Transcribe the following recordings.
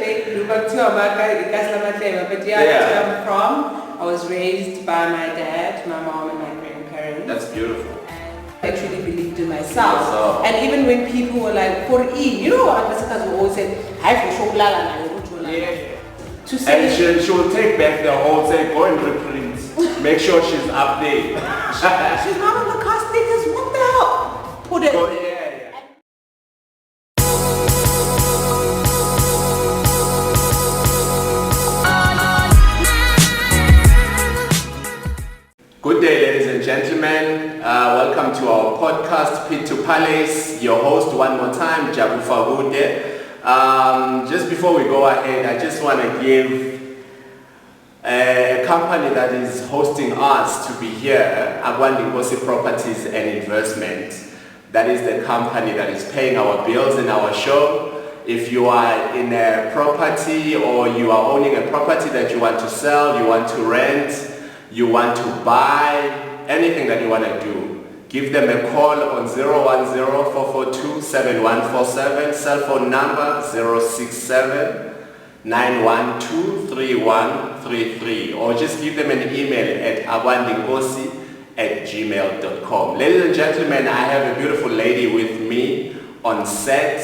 late bloomer too, but yeah, that's where I'm from. I was raised by my dad, my mom, and my grandparents. That's beautiful. I truly believed in myself. And even when people were like, for E, you know what Masikas will always say, I for sure to say, and she will take back the whole say, go and reprint. Make sure she's up there. She's not on the cast status, what the hell? Put it. Oh, yeah. Good day, ladies and gentlemen. Welcome to our podcast, Pit to Palace. Your host one more time, Jabu Fagude. Just before we go ahead, I just want to give a company that is hosting us to be here, Nkosi Properties and Investment. That is the company that is paying our bills in our show. If you are in a property or you are owning a property that you want to sell, you want to rent, you want to buy, anything that you want to do, give them a call on 010-442-7147, cell phone number 067-912-3133, or just give them an email at abandinkosi@gmail.com. Ladies and gentlemen, I have a beautiful lady with me on set.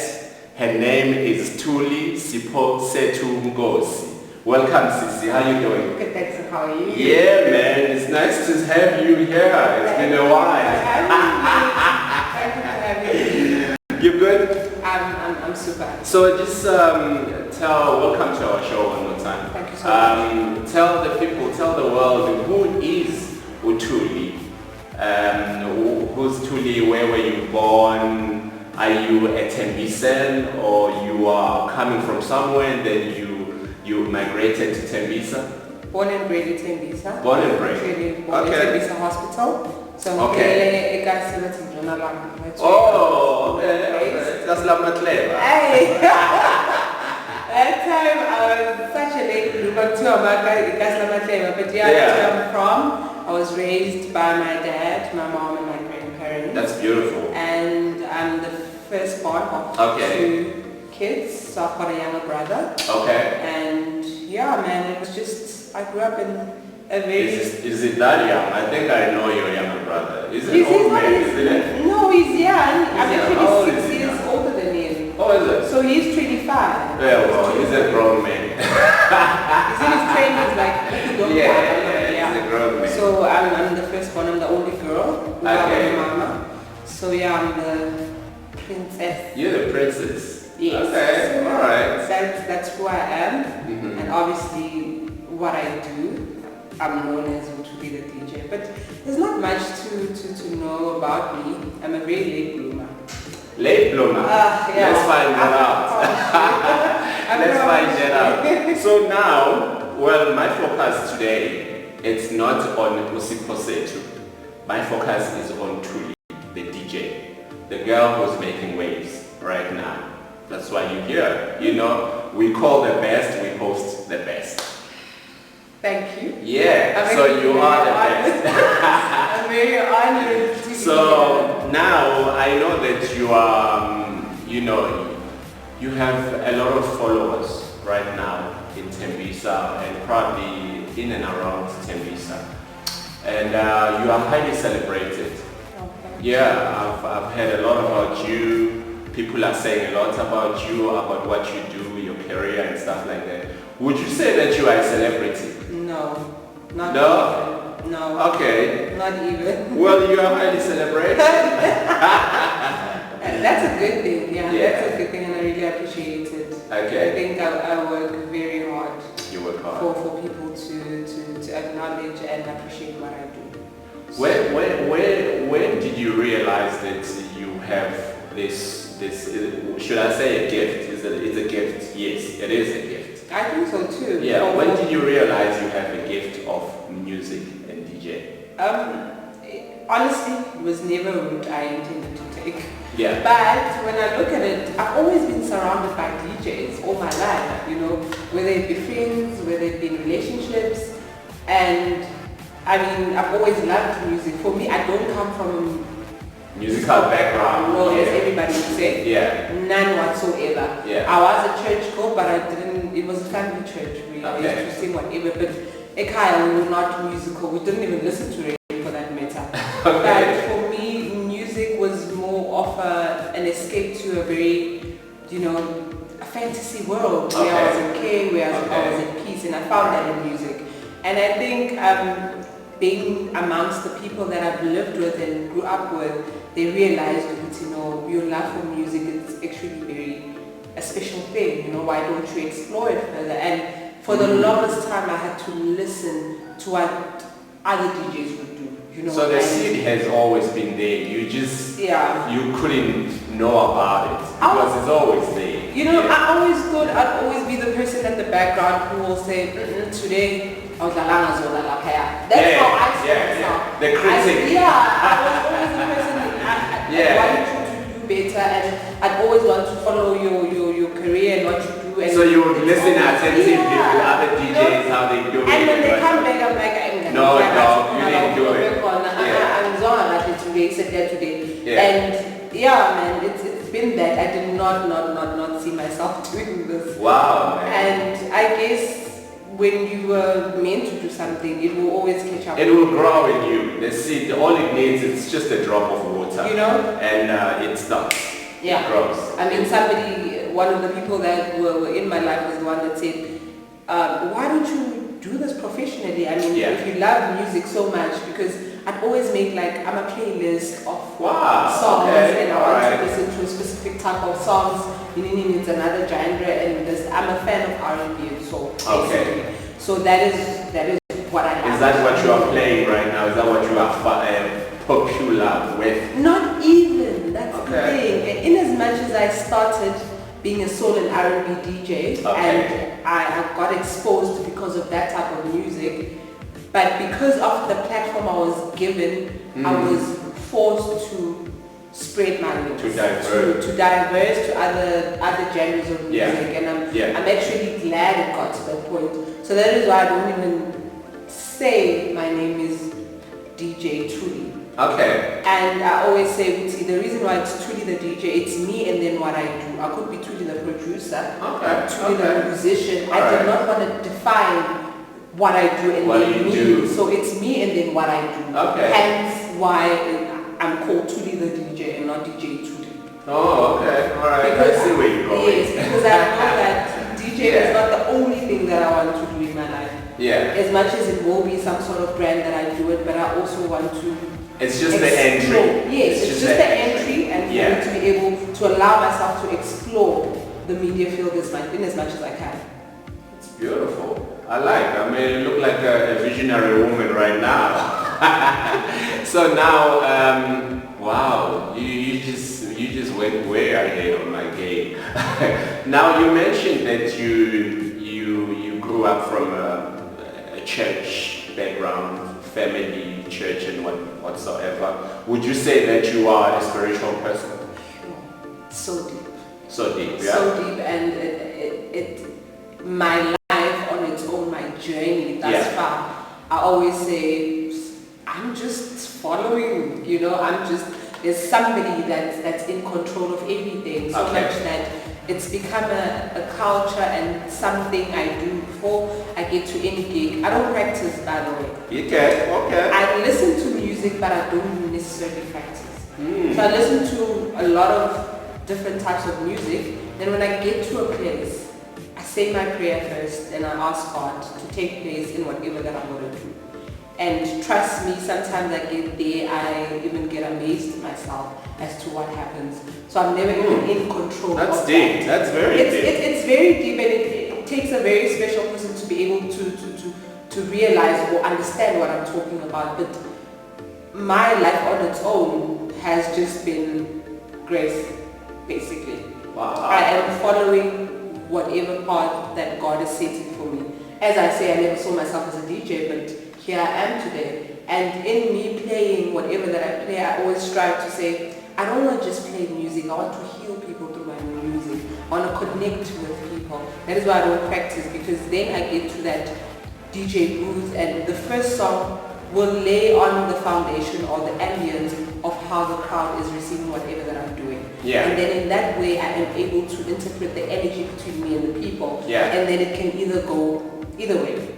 Her name is Thuli Siphosethu Nkosi. Welcome, Sisi. How you doing? Good, thanks. How are you? Yeah, man. It's nice to have you here. It's been a while. Thank you for having me. You good? I'm super. So just welcome to our show one more time. Thank you so much. Tell the people, tell the world, who is Thuli? Who's Thuli? Where were you born? Are you a Tembisan, or you are coming from somewhere and then you migrated to Tembisa? Born and bred in Tembisa. Born and bred. Born in Tembisa Hospital. So okay. Oh, that's clever. Hey. That time I was such a late bloomer too, but yeah, that's where I'm from. I was raised by my dad, my mom, and my grandparents. That's beautiful. And I'm the firstborn of two kids, so I've got a younger brother. Okay. And yeah, man, it was just, I grew up in a very... Is it that young? I think I know your younger brother. Is it old man, isn't it? No, he's young. I'm actually 6 years older than him. Oh, is it? So he's 25. Yeah, well, he's a grown man. He's in his 20s, like, he's a grown man. So I'm the firstborn, I'm the only girl. Okay. Mama. So yeah, I'm the princess. You're the princess? Yes. Okay, so, alright. That's who I am. Mm-hmm. And obviously what I do, I'm known as Thuli the DJ. But there's not much to know about me. I'm a very late bloomer. Late bloomer? Yeah. Let's find that out. Let's find that out. So now, well, my focus today, it's not on Siphosethu. My focus is on Thuli the DJ, the girl who's making waves right now. That's why you're here. You know, we call the best, we host the best. Thank you. Yeah, so you are the best. I'm very honored to be So now I know that you are, you have a lot of followers right now in Tembisa and probably in and around Tembisa. And you are highly celebrated. Okay. Yeah, I've heard a lot about you. People are saying a lot about you, about what you do, your career and stuff like that. Would you say that you are a celebrity? No, not no? even. No. Okay. Not even. Well, you are highly celebrated. That's a good thing, yeah. That's a good thing and I really appreciate it. Okay. I think I work very hard. You work hard. For people to acknowledge and appreciate what I do. When did you realize that you have this, should I say a gift? It's a gift. Yes, it is a gift. I think so too. Yeah, when did you realize you have a gift of music and DJ? Honestly, it was never a route I intended to take. Yeah. But when I look at it, I've always been surrounded by DJs all my life, whether it be friends, whether it be in relationships. And I mean, I've always loved music. For me, I don't come from musical background. No, as everybody would say. Yeah. None whatsoever. Yeah. I was a church girl, but I didn't. It was a family church. We used to sing whatever, but Ekaya, we were not musical. We didn't even listen to radio for that matter. But for me, music was more of an escape to a very, a fantasy world where I was okay, where I was at peace, and I found that in music. And I think being amongst the people that I've lived with and grew up with, they realized that, your love for music is actually a special thing. Why don't you explore it further? And for the longest time, I had to listen to what other DJs would do. So the seed has always been there. You just you couldn't know about it because it's always there. I always thought I'd always be the person at the background who will say, today I was that's how I saw myself. The critic. I was always the person I wanted you to do better, and I'd always want to follow your career and what you do. And so you would listen attentively with other DJs, how they do it. And when they come back, I'm like, no, you didn't do it. I'm today. And man, it's been that I did not see myself doing this. Wow, man. And I guess when you were meant to do something, it will always catch up. It will grow in you. The seed, all it needs is just a drop of water. And it starts. Yeah. It grows. I mean, one of the people that were in my life was the one that said, why don't you do this professionally? I mean, if you love music so much, because I'd always make I'm a playlist of songs, and I want to listen to a specific type of songs. It's another genre, and I'm a fan of R&B and soul. Okay. So that is what I like. Is that what you are playing right now? Is that what you are popular with? Not even. That's the thing. In as much as I started being a soul and R&B DJ, and I got exposed because of that type of music. But because of the platform I was given, I was forced to spread my wings, to diverse to other genres of music, and I'm actually glad it got to that point. So that is why I don't even say my name is DJ Thuli. Okay. And I always say, the reason why it's Thuli the DJ, it's me and then what I do. I could be Thuli the producer, Thuli the musician. I did not want to define what I do and then me. So it's me and then what I do. Okay. Hence why I'm called Thuli the DJ and not DJ Thuli. Oh, okay. Alright. I see where you're going. Yes, because I know that DJ is not the only thing that I want to do in my life. Yeah. As much as it will be some sort of brand that I do it, but I also want to It's just the entry. Yes, it's just the entry, and for me to be able to allow myself to explore the media field in as much as I can. It's beautiful. I mean, you look like a visionary woman right now. So now, wow, you just went way ahead on my game. Now you mentioned that you grew up from a church background, family, church, and whatsoever. Would you say that you are a spiritual person? So deep. So deep, yeah. So deep, and my life on its own, my journey thus far, I always say, I'm just following, there's somebody that's in control of everything, so much that it's become a culture and something I do before I get to any gig. I don't practice, by the way. Okay. I listen to music, but I don't necessarily practice. So I listen to a lot of different types of music. Then when I get to a place, I say my prayer first, and I ask God to take place in whatever that I'm going to do. And trust me, sometimes I get there, I even get amazed at myself as to what happens. So I'm never even in control. That's deep. That's very deep. It's very deep, and it takes a very special person to be able to realize or understand what I'm talking about. But my life on its own has just been grace, basically. Wow. I am following whatever path that God has set for me. As I say, I never saw myself as a DJ, but here I am today. And in me playing whatever that I play, I always strive to say, I don't want to just play music, I want to heal people through my music. I want to connect with people. That is why I don't practice, because then I get to that DJ booth and the first song will lay on the foundation or the ambience of how the crowd is receiving whatever that I'm doing. Yeah. And then in that way, I am able to interpret the energy between me and the people. Yeah. And then it can either go either way.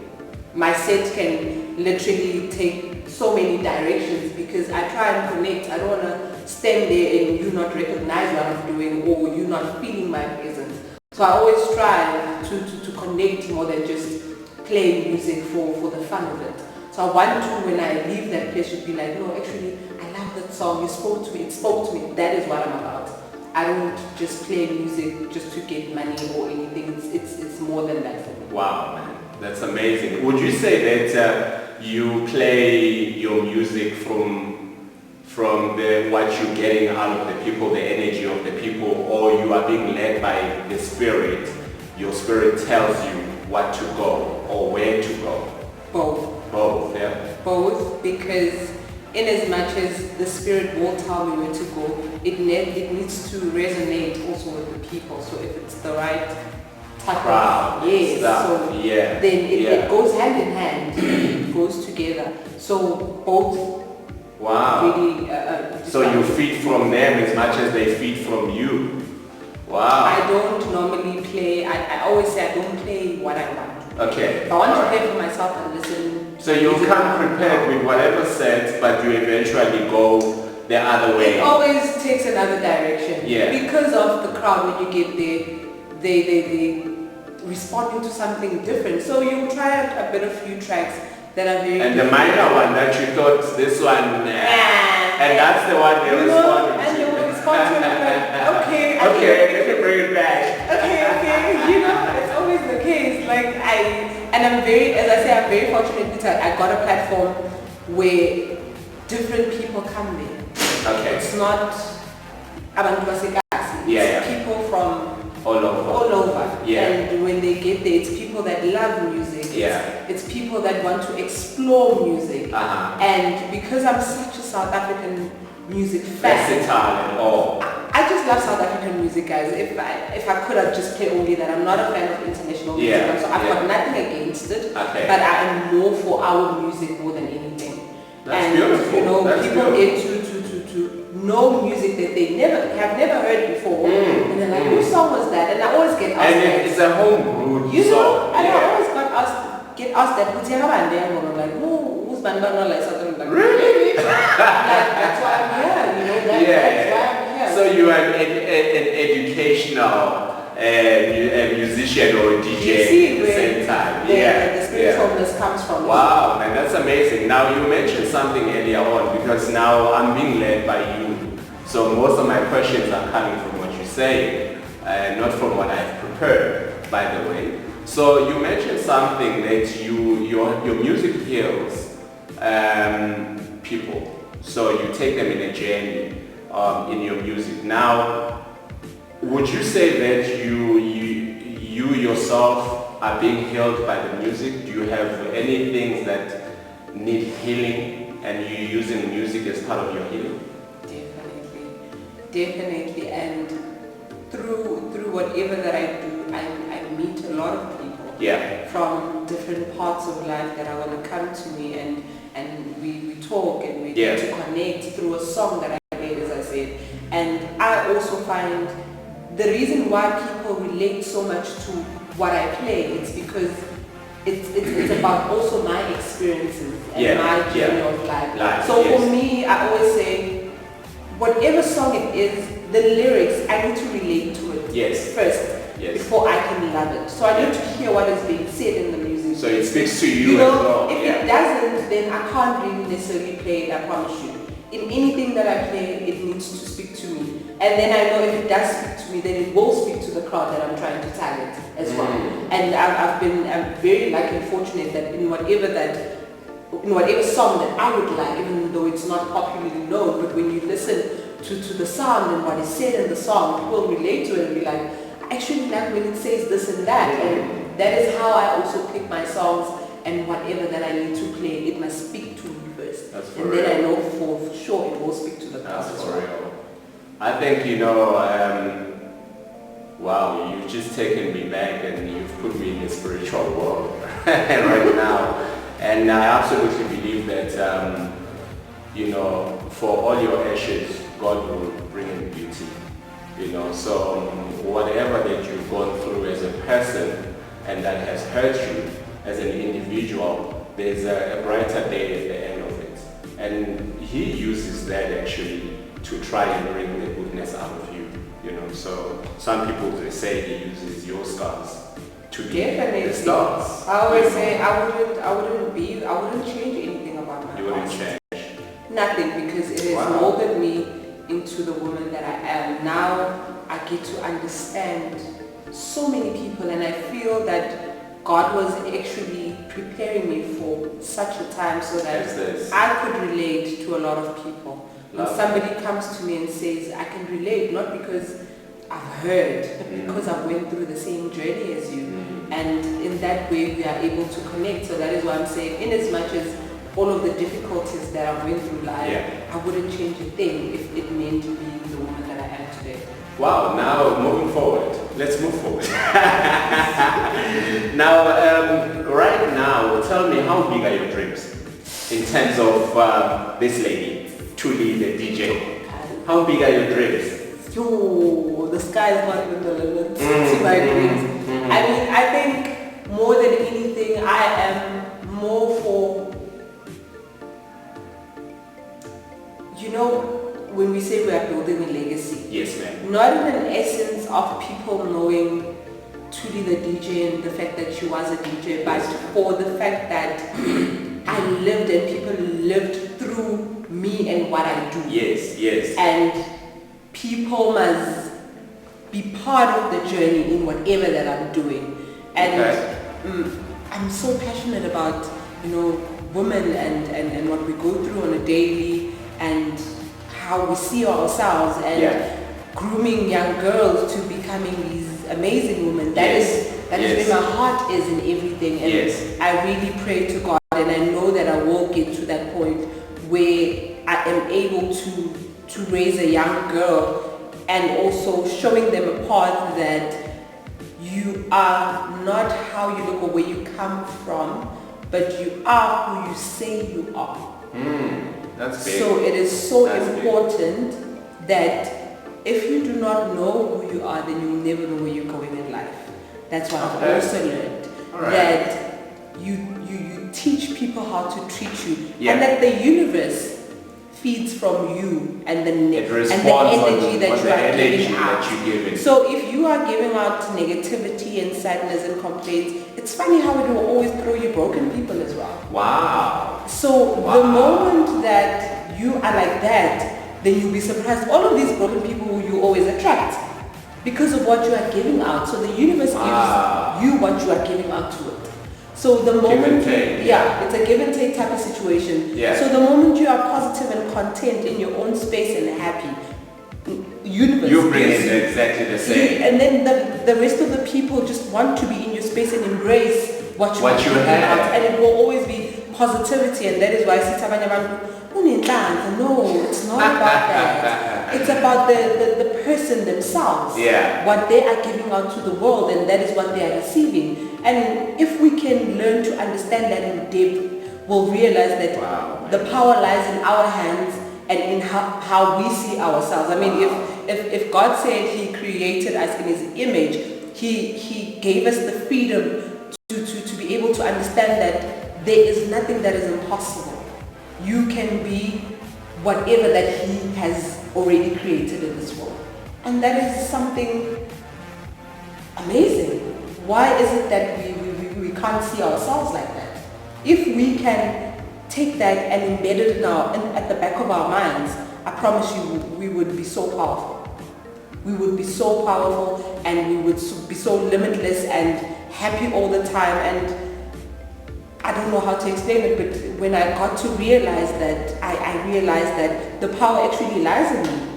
My set can literally take so many directions because I try and connect. I don't want to stand there and you not recognize what I'm doing or you not feeling my presence. So I always try to connect more than just play music for the fun of it. So I want to, when I leave that place, to be like, no, actually, I love that song. You spoke to me. It spoke to me. That is what I'm about. I don't just play music just to get money or anything. It's more than that for me. Wow, man. That's amazing. Would you say that you play your music from what you're getting out of the people, the energy of the people, or you are being led by the spirit? Your spirit tells you what to go or where to go? Both. Both, yeah. Both, because in as much as the spirit will tell me where to go, it needs to resonate also with the people. So if it's the right type of then it goes hand in hand, it goes together. So both. Wow. Really, so you feed from them as much as they feed from you. Wow. I don't normally play. I always say I don't play what I want. Okay. If I want to play for myself and listen. So you come prepared with whatever set, but you eventually go the other way. It always takes another direction. Yeah. Because of the crowd when you get there, they responding to something different. So you try a bit of few tracks that are very and the minor one that you thought this one and that's the one they responded to. And they will respond to it like, okay, let me bring it back. Okay, it's always the case. I'm very, as I say, I'm very fortunate because I got a platform where different people come there. Okay. It's not abantu baseKasi. It's people from all over. Yeah. And when they get there, it's people that love music. It's people that want to explore music. And because I'm such a South African music fan, versatile and all. I just love South African music, guys. If I could, I'd just play only that. I'm not a fan of international music, so I've got nothing against it. Okay. But I am more for our music more than anything. That's beautiful. People get to know music that they have never heard before, and they're like, "Whose song was that?" And I always get asked. And it's a home brewed song. And I always get asked that. I'm like, who's Banbano like something like really? That's why I'm here. That's why I'm here. So you are an educational musician or a DJ at the same time. The spiritualness comes from. Wow, man, that's amazing. Now you mentioned something earlier on because now I'm being led by you. So most of my questions are coming from what you say, not from what I've prepared, by the way. So you mentioned something that your music heals people. So you take them in a journey in your music. Now, would you say that you yourself are being healed by the music? Do you have any things that need healing and you're using music as part of your healing? Definitely. And through whatever that I do, I meet a lot of people from different parts of life that are going to come to me and we talk and we get to connect through a song that I made, as I said. And I also find the reason why people relate so much to what I play, it's because it's about also my experiences and my journey of life. So for me, I always say, whatever song it is, the lyrics, I need to relate to it first before I can love it. So I need to hear what is being said in the music. So it speaks to you as well. If it doesn't, then I can't really necessarily play it, I promise you. In anything that I play, it needs to speak to me. And then I know if it does speak to me, then it will speak to the crowd that I'm trying to target as well. And I'm very lucky and fortunate that in whatever song that I would like, even though it's not popularly known, but when you listen to the sound and what is said in the song, people relate to it and be like, I actually like when it says this and that. And that is how I also pick my songs, and whatever that I need to play, it must speak to me first. Then I know for sure it will speak to the crowd as well. I think, wow, you've just taken me back and you've put me in the spiritual world right now. And I absolutely believe that you know, for all your ashes, God will bring in beauty. You know, so whatever that you've gone through as a person and that has hurt you as an individual, there's a brighter day at the end of it. And he uses that actually to try and bring the goodness out of you. You know, so some people, they say he uses your scars to be the stars. I always say I wouldn't change anything about my You wouldn't past. change. Nothing, because it has molded me into the woman that I am. Now I get to understand so many people, and I feel that God was actually preparing me for such a time so that I could relate to a lot of people. When somebody comes to me and says, I can relate, not because I've heard, but because I went through the same journey as you. And in that way we are able to connect. So that is why I'm saying, in as much as all of the difficulties that I went through life, I wouldn't change a thing if it meant being the woman that I am today. Wow, now moving forward. Let's move forward. Now, right now, tell me, how big are your dreams in terms of this lady, Thuli the DJ? How big are your dreams? Yo, the sky is not even the limit to my dreams. I mean, I think more than anything, I am more for, you know, when we say we are building a legacy. Yes, ma'am. Not in an essence of people knowing Thuli the DJ and the fact that she was a DJ, but for the fact that I lived and people lived through me and what I do. Yes, yes. And people must be part of the journey in whatever that I'm doing. And I'm so passionate about, you know, women and what we go through on a daily, and how we see ourselves, and grooming young girls to becoming these amazing women. That is where my heart is in everything. And I really pray to God, and I know that I will get to that point where I am able to raise a young girl, and also showing them a path that you are not how you look or where you come from, but you are who you say you are. That's big. So it is so important that if you do not know who you are, then you will never know where you're going in life. That's why I've also learned that you teach people how to treat you, and that the universe feeds from you and the energy that you are giving out. So if you are giving out negativity and sadness and complaints, it's funny how it will always throw you broken people as well. Wow. So the moment that you are like that, then you'll be surprised. All of these broken people you always attract because of what you are giving out. So the universe gives you what you are giving out to it. So the moment, it's a give and take type of situation. So the moment you are positive and content in your own space and happy, universe, you bring it exactly the same. And then the rest of the people just want to be in your space and embrace what you have, and it will always be positivity. And that is why no, it's not about that. It's about the person themselves, what they are giving out to the world, and that is what they are receiving. And if we can learn to understand that in depth, we'll realize that the power lies in our hands and in how we see ourselves. I mean, if God said He created us in His image, He gave us the freedom to be able to understand that there is nothing that is impossible. You can be whatever that He has already created in this world. And that is something amazing. Why is it that we can't see ourselves like that? If we can take that and embed it now at the back of our minds, I promise you we would be so powerful. We would be so powerful, and we would be so limitless and happy all the time. And I don't know how to explain it, but when I got to realize that, I realized that the power actually lies in me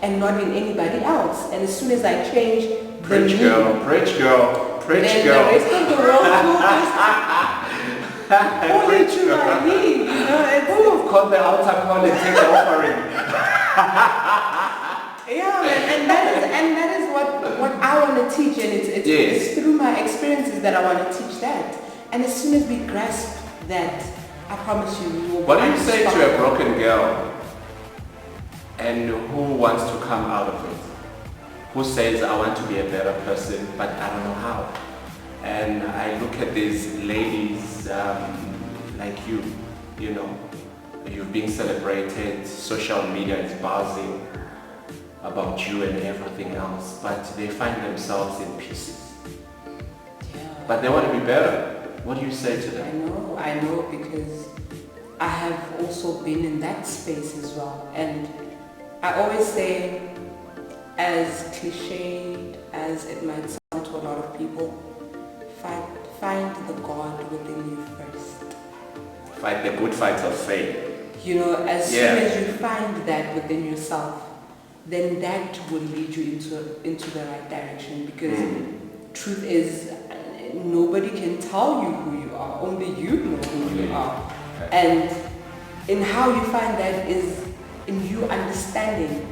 and not in anybody else. And as soon as I change, Preach girl. The rest of the world will just only to my need, you know. It's called the altar call and take the offering. And that is what I want to teach, and it's through my experiences that I want to teach that. And as soon as we grasp that I promise you, we will. What do you say to a broken girl and who wants to come out of it? Who says, I want to be a better person, but I don't know how? And I look at these ladies like you know, you're being celebrated, social media is buzzing about you and everything else, but they find themselves in pieces. Yeah. But they want to be better. What do you say to them? I know because I have also been in that space as well. And I always say, as cliched as it might sound to a lot of people, find the God within you first. Fight the good fight of faith. You know, as soon as you find that within yourself, then that will lead you into the right direction, because truth is, nobody can tell you who you are. Only you know who you are. And in how you find that is in you understanding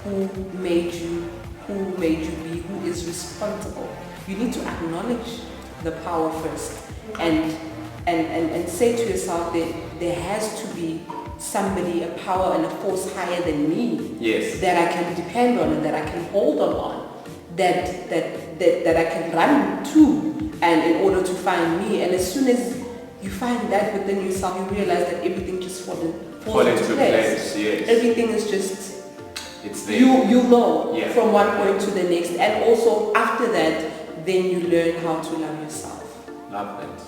who made you be, who is responsible. You need to acknowledge the power first and say to yourself that there has to be somebody, a power and a force higher than me, that I can depend on and that I can hold on, that I can run to, and in order to find me. And as soon as you find that within yourself, you realize that everything just falls into place. Yes. Everything is just, it's there. You know from one point to the next, and also after that, then you learn how to love yourself. Love that.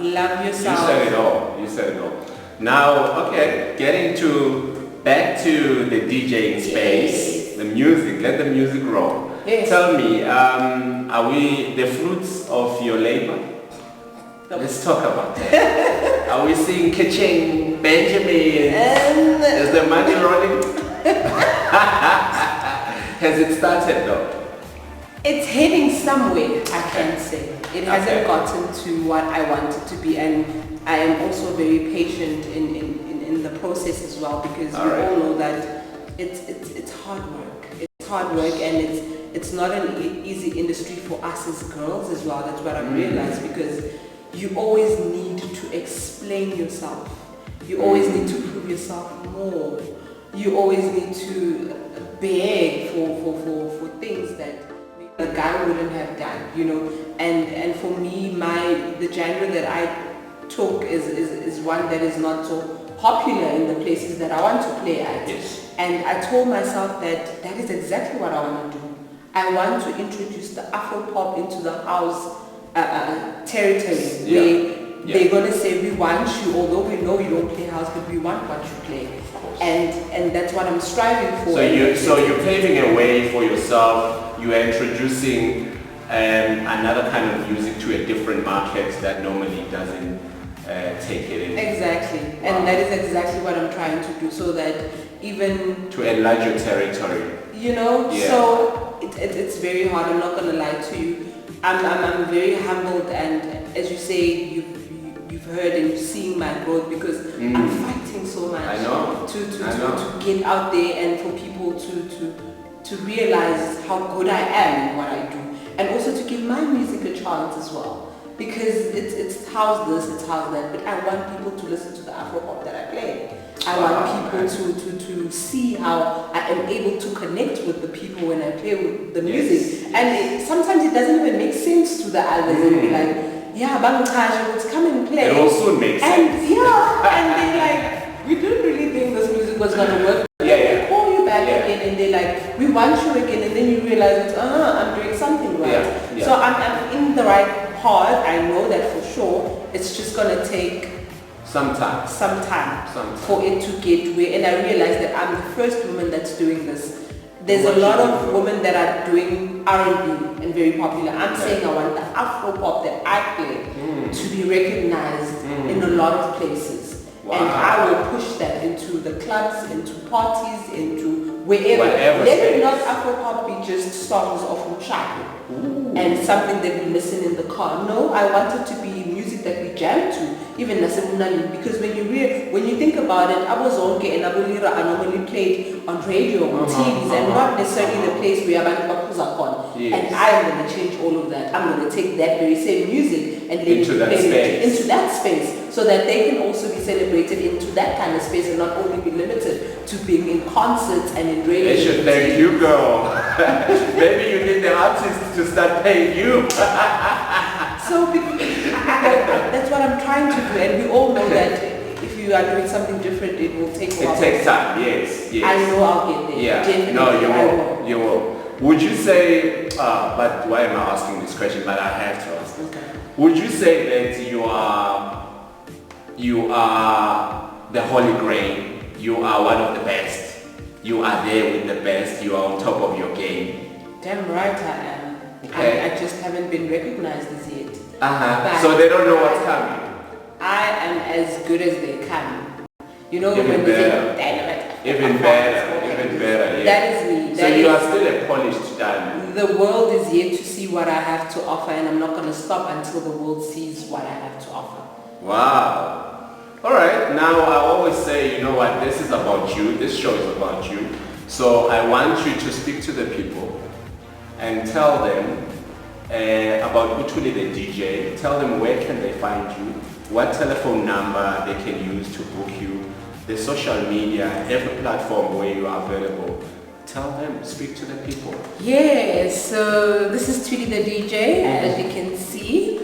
Love yourself. You said it all. Now, okay, back to the DJing space, the music. Let the music roll. Yes. Tell me, are we the fruits of your labor? Let's talk about that. Are we seeing Kitchen, Benjamin? Is the money rolling? Has it started though? It's heading somewhere, I can say. It hasn't gotten to what I want it to be, and I am also very patient in the process as well, because we all know that it's hard work. It's hard work, and it's not an easy industry for us as girls as well. That's what I've realized, because you always need to explain yourself. You always need to prove yourself more. You always need to beg for things that a guy wouldn't have done, you know. And for me, the genre that I took is one that is not so popular in the places that I want to play at. Yes. And I told myself that is exactly what I want to do. I want to introduce the Afro pop into the house territory, where they're gonna say, we want you, although we know you don't play house, but we want what you play. And that's what I'm striving for. So you're paving a way for yourself. You are introducing another kind of music to a different market that normally doesn't take it in. Exactly. Wow. And that is exactly what I'm trying to do, so that even to enlarge your territory. You know, so it's very hard. I'm not gonna lie to you. I'm very humbled, and as you say, you've heard and you've seen my growth, because I'm fighting so much. I know. To get out there and for people to realize how good I am in what I do, and also to give my music a chance as well, because it's house this, it's house that, but I want people to listen to the Afro pop that I play. I want people to see how I am able to connect with the people when I play with the music. And sometimes it doesn't even make sense to the others. And be like, yeah, Bangkaja, come and play. It will soon make sense. And they're like, we didn't really think this music was going to work. They call you back again, and they're like, we want you again. And then you realize, I'm doing something right. So I'm in the right path. I know that for sure. It's just going to take some time for it to get where, and I realize that I'm the first woman that's doing this. There's a lot of women that are doing R&B and very popular. I'm saying I want the Afro pop that I play to be recognized in a lot of places. And I will push that into the clubs, into parties, into wherever. Let it not Afro pop be just songs of Muchaku and something that we listen in the car. No, I want it to be music that we jam to, even Nasemunali, because when you think about it, Abozonke and Abulira are normally played on radio, on TVs, and not necessarily the place where abantu Zakon. Yes. And I'm going to change all of that. I'm going to take that very same music and let into that space. into that space, so that they can also be celebrated into that kind of space and not only be limited to being in concerts and in radio. They should thank you, girl. Maybe you need the artists to start paying you. So that's what I'm trying to do, and we all know that if you are doing something different, it will take a while. It takes time, yes. I know I'll get there. Yeah, Definitely, no, you will. Would you say, but why am I asking this question? But I have to ask. Okay. Would you say that you are the Holy Grail? You are one of the best. You are there with the best. You are on top of your game. Damn right I am. Okay. I just haven't been recognized as yet. So they don't know what's coming. I am as good as they come. You know, Even when better. they say dynamite. Even better, yeah. That is me. So you are still a polished diamond. The world is yet to see what I have to offer, and I'm not going to stop until the world sees what I have to offer. Wow. All right. Now I always say, you know what? This is about you. This show is about you. So I want you to speak to the people and tell them about Thuli the DJ. Tell them where can they find you, what telephone number they can use to book you, the social media, every platform where you are available. Tell them, speak to the people. Yeah, so this is Thuli the DJ, as you can see.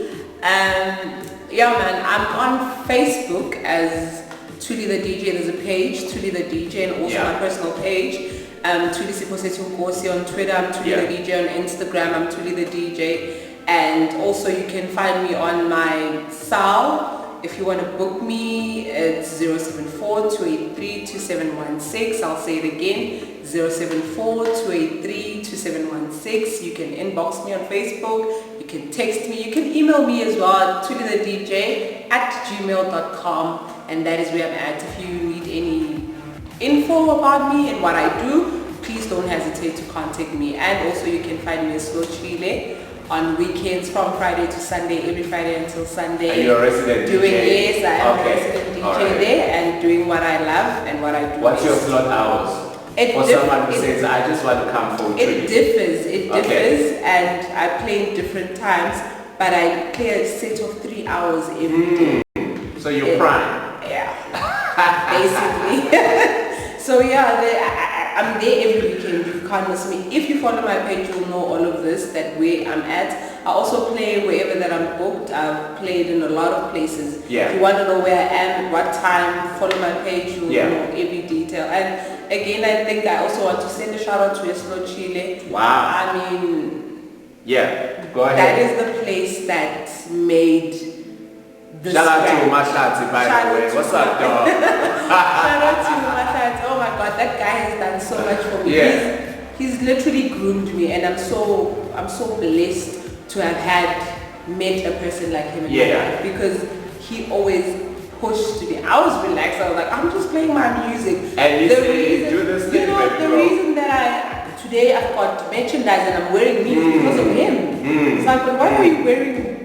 Yeah man, I'm on Facebook as Thuli the DJ. There's a page, Thuli the DJ, and also my personal page. Thuli Siphosethu Nkosi on Twitter, I'm Thuli the DJ on Instagram, I'm Thuli the DJ. And also you can find me on my cell. If you want to book me, it's 074-283-2716. I'll say it again, 074-283-2716. You can inbox me on Facebook, you can text me, you can email me as well at thulithedj@gmail.com, and that is where I'm at. If you need any info about me and what I do, please don't hesitate to contact me. And also you can find me in Slow Chile on weekends from Friday to Sunday, every Friday until Sunday. And you're a resident DJ? Yes, I am okay. a resident DJ there, and doing what I love and what I do. What's your slot hours? For someone who says, I just want to come for It differs, and I play in different times, but I play a set of 3 hours every day. So you're prime. Yeah, basically. So yeah, I'm there every weekend. You can't miss me. If you follow my page, you'll know all of this, that where I'm at. I also play wherever that I'm booked. I've played in a lot of places. Yeah. If you want to know where I am, what time, follow my page, you'll know every detail. And again, I think I also want to send a shout out to Slow Chile. Wow. I mean, go ahead. that is the place that made this. Shout out to Mashati, by the way. What's up, dog? Shout out to Mashati. Oh my God, that guy has done so much for me. Yeah. He's literally groomed me, and I'm so blessed to have met a person like him in my life, because he always pushed me. I was relaxed. I was like, I'm just playing my music. And you say, do this thing, the reason that today I've got merchandise and I'm wearing me because of him. It's like, but why are you wearing?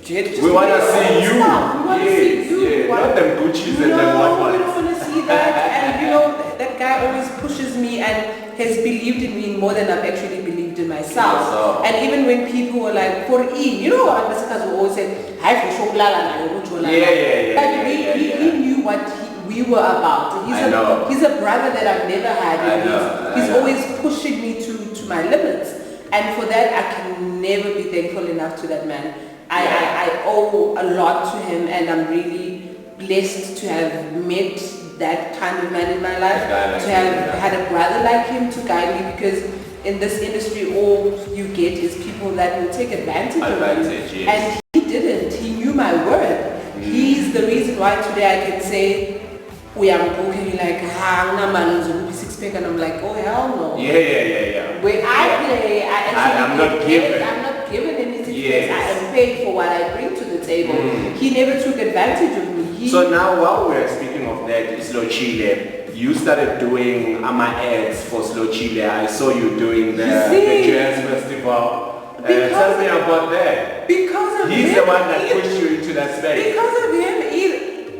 We want to see you. We want to see you. Not them Gucci's and them what. We don't want to see that. And that guy always pushes me and has believed in me more than I've actually believed in myself. And even when people were like, for E, you know what Masikas will always say, hi for Shoklala. But he knew what we were about. He's a brother that I've never had. He's always pushing me to my limits. And for that, I can never be thankful enough to that man. I owe a lot to him, and I'm really blessed to have met that kind of man in my life, to have had a brother like him to guide me, because in this industry all you get is people that will take advantage of you. And he didn't. He knew my worth. He's the reason why today I can say, we are booking like, and I'm like, oh hell no. Yeah. When I play, I'm not given anything. Yes. I am paid for what I bring to the table. He never took advantage of me. So now while we're speaking of that, Slow Chile, you started doing ads for Slow Chile. I saw you doing the jazz festival. Tell me about that. Because of He's him, the one that pushed you into that space. Because of him,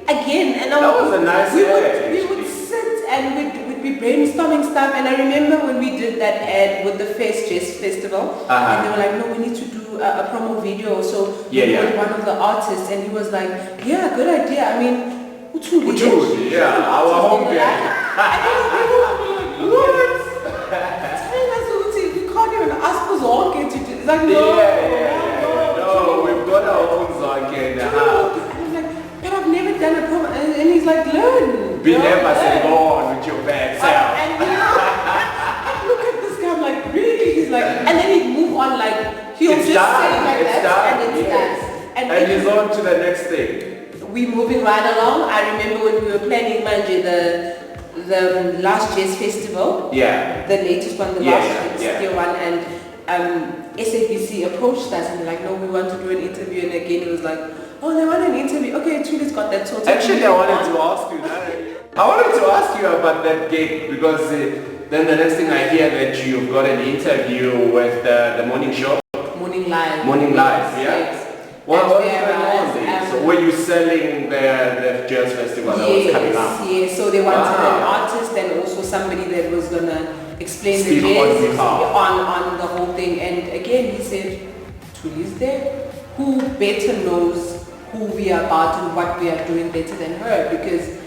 again, and that was a nice we would sit and we'd be brainstorming stuff. And I remember when we did that ad with the Fest Jazz Festival, and they were like, no, we need to do a promo video. So we with one of the artists, and he was like, yeah, good idea. I mean, Thuli, our home guy. And then people were like, what? Telling us, we can't even ask for Zonke to do. It's like, no, we've got our own Zonke in the house. And I'm like, but I've never done a promo. And he's like, learn. Be never and go on with your bad self. And I look at this guy, I'm like, really? He's like, and then he'd move on like, he'll just say like that, and it's done. And he's on to the next thing. We moving right along. I remember when we were planning Manje, the last jazz festival. Yeah. The latest one, the last year one, and SABC approached us and they're like, no, we want to do an interview. And again, it was like, oh, they want an interview. Okay, Thuli's got that sorted. Actually, I wanted to ask you that. I wanted to ask you about that gig because then the next thing I hear that you've got an interview with the morning show. Morning Live. Morning Live, yeah. What was going on there? So were you selling the jazz festival that was coming up? Yes, so they wanted an artist and also somebody that was going to explain the jazz on the whole thing. And again, he said, Thuli's there. Who better knows who we are about and what we are doing better than her? Because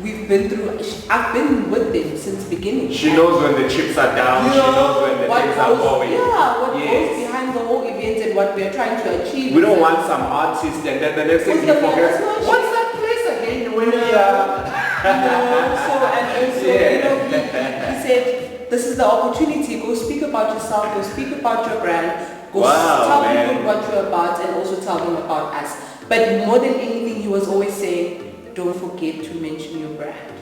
we've been through, I've been with them since the beginning. She knows when the chips are down, she knows when the things are going. Yeah, what goes behind the whole event and what we're trying to achieve. We don't want some artist and then the next thing you forget, what's that place again when we are... he said, this is the opportunity, go speak about yourself, go speak about your brand, go tell people what you're about and also tell them about us. But more than anything, he was always saying, don't forget to mention your brand.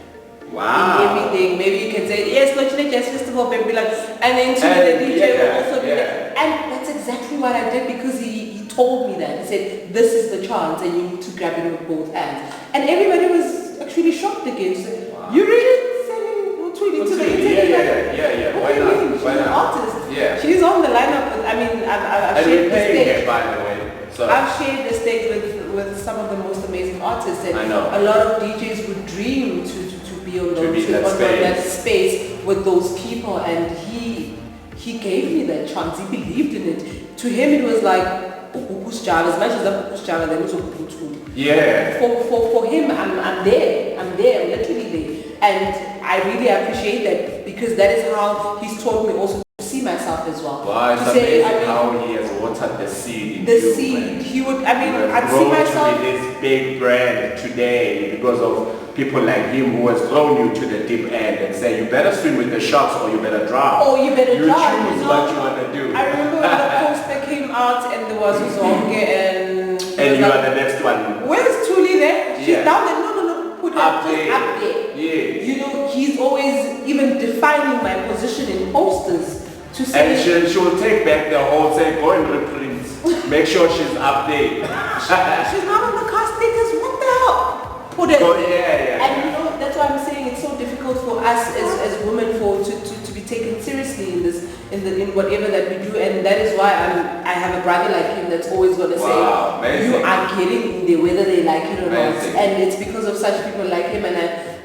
Wow. In everything. Maybe you can say, yes, Thuli Jazz Festival, but be like, and then Thuli the DJ will also be like, and that's exactly what I did because he told me that. He said, this is the chance and you need to grab it with both hands. And everybody was actually shocked again. So, you really selling Thuli to the internet? Yeah. Why not? She's an artist. Yeah. She's on the lineup. I've shared the stage. By the way. So. I've shared the stage with some of the most amazing artists, and I know. a lot of DJs would dream to be on that space with those people, and he gave me that chance. He believed in it. To him, it was like as much as then also yeah. For him, I'm there. I'm literally there, and I really appreciate that because that is how he's taught me also to see myself as well. Wow, it's amazing how he has watered the seed. He would. I'd see myself to be this big brand today because of people like him who has thrown you to the deep end and say you better swim with the sharks or you better drown. Oh, you better drown. You choose what you want to do. I remember when the poster came out and there was Zonke and you are the next one. Where's Thuli there? She's down there. No, put her up there. Yes. You know, he's always even defining my position in posters to say. And she will take back the whole, say, go and reprint. Make sure she's up there. She's not on the cast status. What the hell? Put it. And you know, that's why I'm saying it's so difficult for us as women to be taken seriously in whatever that we do, and that is why I have a brother like him that's always going to say amazing. You are getting in there whether they like it or amazing. not, and it's because of such people like him, and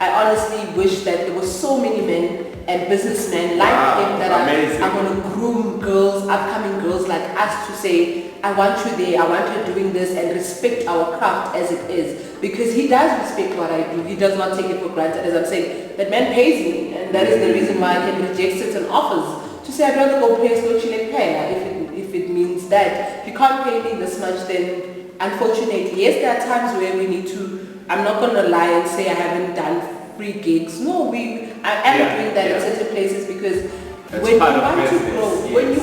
I honestly wish that there were so many men and businessmen like him that are going to groom girls, upcoming girls like us to say, I want you there, I want you doing this, and respect our craft as it is. Because he does respect what I do. He does not take it for granted. As I'm saying, that man pays me, and that is the reason why I can reject certain offers. To say I'd rather go pay Slochile Pay if it means that. If you can't pay me this much, then unfortunately, yes, there are times where we need to, I'm not going to lie and say I haven't done free gigs. No, I am doing that in certain places because when you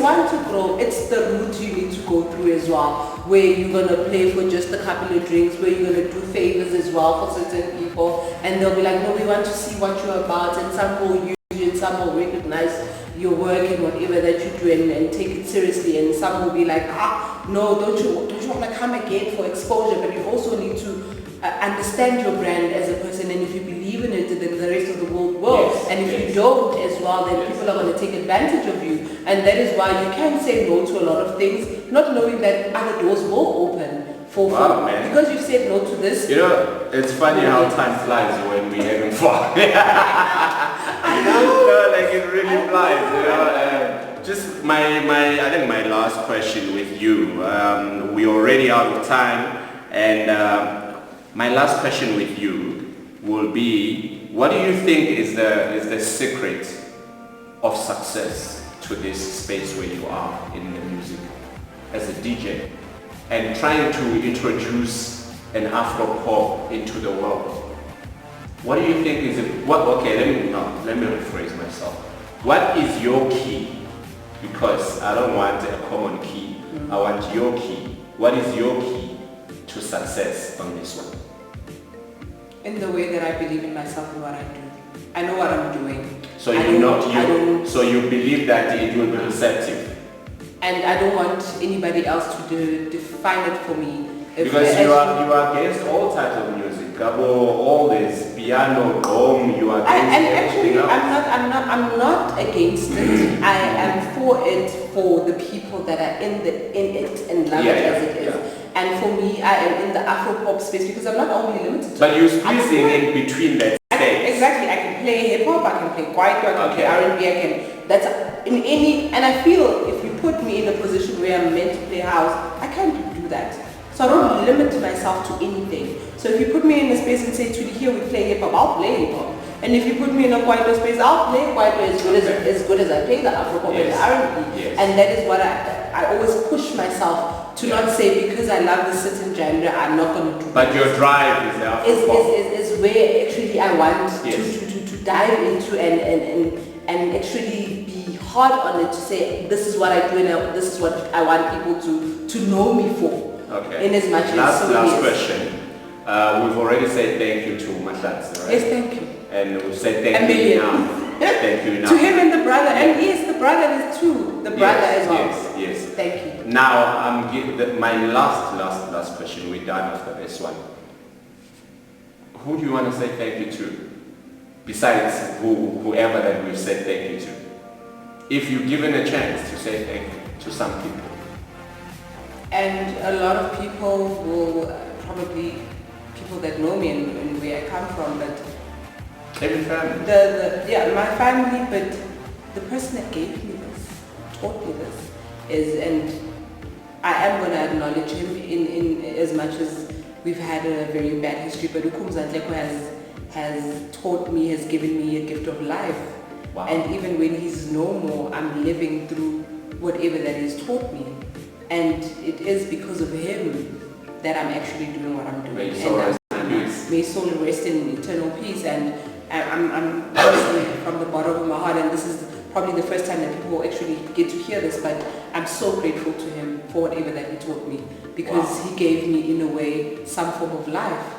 want to grow, it's the route you need to go through as well, where you're going to play for just a couple of drinks, where you're going to do favors as well for certain people, and they'll be like, no, we want to see what you're about, and some will use you and some will recognize your work and whatever that you do and take it seriously, and some will be like, no, don't you want to come again for exposure, but you also need to understand your brand as a person, and if you believe in it, then the rest of the world will. Yes, and if yes. you don't as well, then Yes. people are going to take advantage of you. And that is why you can say no to a lot of things, not knowing that other doors will open for Man. because you said no to this. You know, it's funny how time flies when we're having fun. I know. Like it really flies, you know. Just I think my last question with you. We're already out of time, and my last question with you will be: what do you think is the secret of success to this space where you are in the music as a DJ and trying to introduce an Afro pop into the world? What do you think is it? Let me rephrase myself. What is your key? Because I don't want a common key. I want your key. What is your key to success on this one? In the way that I believe in myself and what I do. I know what I'm doing. So so you believe that it will be receptive. And I don't want anybody else to define it for me. Because you are against all types of music. All this piano, drum, you are against everything else. I'm not against it. I am for it for the people that are in it and love it as it is. And for me, I am in the Afro pop space because I'm not only limited to. But you're squeezing in between that space. Exactly. I can play hip hop. I can play kwaito. I can play R&B. That's in any. And I feel if you put me in a position where I'm meant to play house, I can't do that. So I don't limit myself to anything. So if you put me in a space and say, Thuli, here we play hip hop, I'll play hip hop. And if you put me in a kwaito space, I'll play kwaito as good as I play the Afro pop and the R&B. Yes. And that is what I always push myself to not say because I love this certain genre, I'm not going to do. But your drive is the Afro pop. Is where actually I want to dive into and actually be hard on it to say this is what I do and this is what I want people to know me for. Okay. In as much as last question. We've already said thank you to Mahlatsi, right? Yes, thank you. And we've said thank you now. Thank you now. To him and the brother, and yes, the brother is too. The brother as well. Yes. Thank you. Now I'm my last question. We're done after this one. Who do you want to say thank you to? Besides whoever that we've said thank you to. If you're given a chance to say thank you to some people. And a lot of people will probably people that know me and where I come from, but every family. My family, but the person that gave me this, taught me this, and I am going to acknowledge him in as much as we've had a very bad history, but Ukumzantleko has taught me, has given me a gift of life. Wow. And even when he's no more, I'm living through whatever that he's taught me. And it is because of him that I'm actually doing what I'm doing. May soul rest in peace. May soul rest in eternal peace. And I'm honestly from the bottom of my heart, and this is probably the first time that people actually get to hear this, but I'm so grateful to him for whatever that he taught me, because he gave me, in a way, some form of life.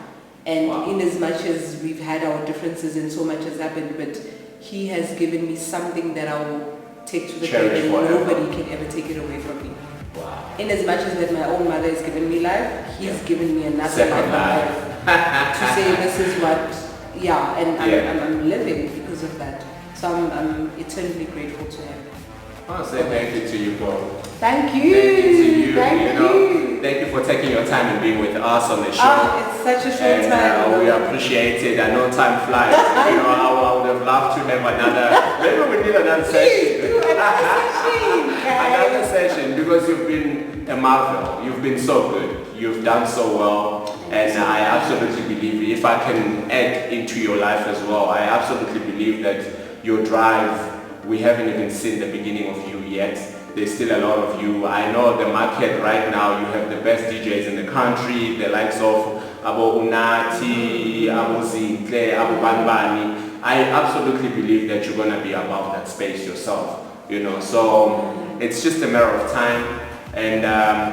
And in as much as we've had our differences and so much has happened, but he has given me something that I will take to the grave, and nobody can ever take it away from me. Wow. In as much as that my own mother has given me life, he's given me another life to say this is what, and I'm living because of that. So I'm eternally grateful to him. I want to say thank you to you, bro. Thank you. Thank you. Thank you for taking your time and being with us on the show. It's such a short time. We appreciate it. I know time flies. I would have loved to have another. Maybe we need another session. Another session, because you've been a marvel. You've been so good. You've done so well, and I absolutely believe, if I can add into your life as well, I absolutely believe that your drive. We haven't even seen the beginning of you yet. There's still a lot of you. I know the market right now, you have the best DJs in the country, the likes of Abo Unati, Abo Zintle, Abo Banbani. I absolutely believe that you're going to be above that space yourself, so it's just a matter of time, and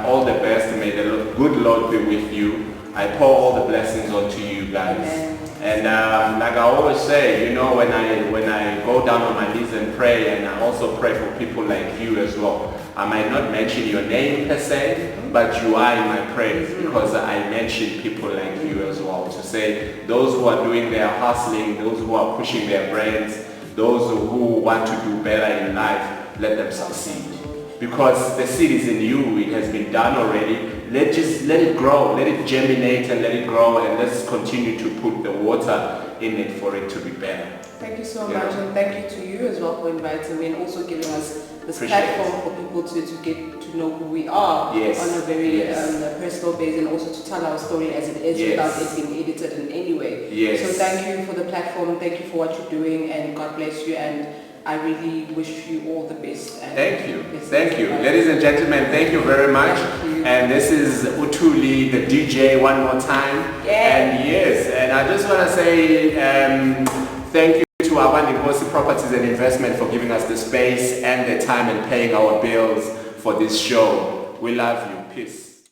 all the best. May the good Lord be with you. I pour all the blessings onto you guys. Amen. And like I always say, when I go down on my knees and pray, and I also pray for people like you as well, I I might not mention your name per se, but you are in my praise because I mention people like you as well, to say those who are doing their hustling, those who are pushing their brands, those who want to do better in life, let them succeed. Because the seed is in you, it has been done already. Let it grow, let it germinate and let it grow, and let's continue to put the water in it for it to be better. Thank you so much, and thank you to you as well for inviting me and also giving us this platform for people to get to know who we are on a very personal basis, and also to tell our story as it is without it being edited in any way. So thank you for the platform, thank you for what you're doing, and God bless you, and I really wish you all the best. And thank you. Thank you. Ladies and gentlemen, thank you very much. And this is Thuli the DJ one more time. And and I just want to say thank you to our Nkosi Properties and Investment for giving us the space and the time and paying our bills for this show. We love you. Peace.